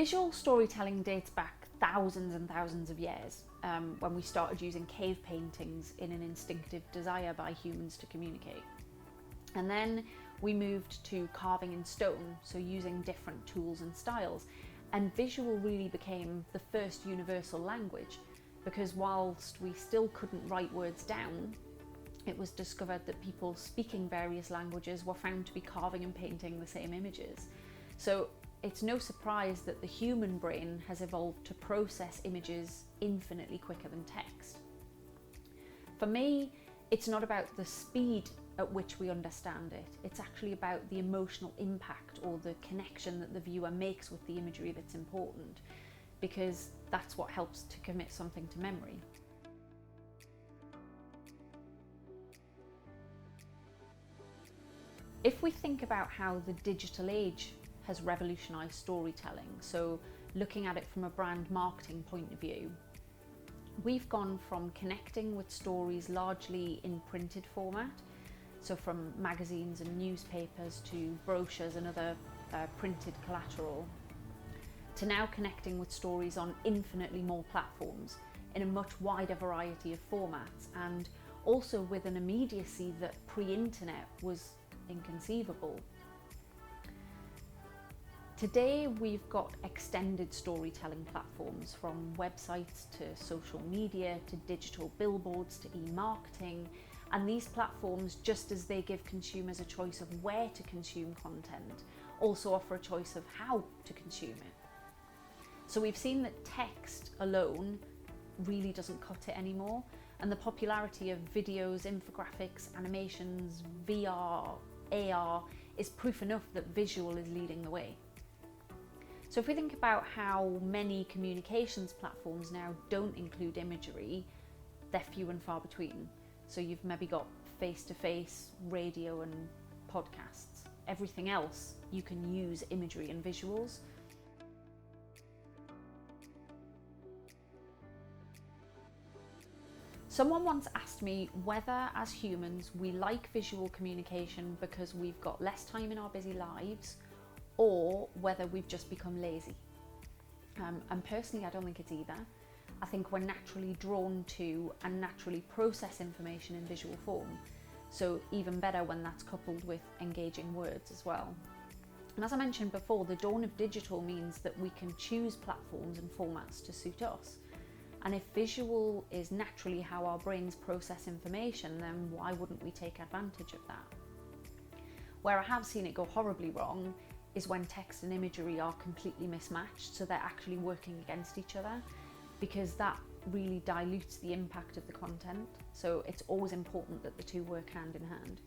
Visual storytelling dates back thousands and thousands of years, when we started using cave paintings in an instinctive desire by humans to communicate. And then we moved to carving in stone, so using different tools and styles. And visual really became the first universal language, because whilst we still couldn't write words down, it was discovered that people speaking various languages were found to be carving and painting the same images. So it's no surprise that the human brain has evolved to process images infinitely quicker than text. For me, it's not about the speed at which we understand it. It's actually about the emotional impact or the connection that the viewer makes with the imagery that's important, because that's what helps to commit something to memory. If we think about how the digital age has revolutionised storytelling, so looking at it from a brand marketing point of view, we've gone from connecting with stories largely in printed format, so from magazines and newspapers to brochures and other printed collateral, to now connecting with stories on infinitely more platforms in a much wider variety of formats, and also with an immediacy that pre-internet was inconceivable. Today we've got extended storytelling platforms, from websites to social media to digital billboards to e-marketing, and these platforms, just as they give consumers a choice of where to consume content, also offer a choice of how to consume it. So we've seen that text alone really doesn't cut it anymore, and the popularity of videos, infographics, animations, VR, AR is proof enough that visual is leading the way. So if we think about how many communications platforms now don't include imagery, they're few and far between. So you've maybe got face-to-face, radio and podcasts. Everything else, you can use imagery and visuals. Someone once asked me whether, as humans, we like visual communication because we've got less time in our busy lives, or whether we've just become lazy. And personally, I don't think it's either. I think we're naturally drawn to and naturally process information in visual form. So even better when that's coupled with engaging words as well. And as I mentioned before, the dawn of digital means that we can choose platforms and formats to suit us. And if visual is naturally how our brains process information, then why wouldn't we take advantage of that? Where I have seen it go horribly wrong is when text and imagery are completely mismatched, so they're actually working against each other, because that really dilutes the impact of the content. So it's always important that the two work hand in hand.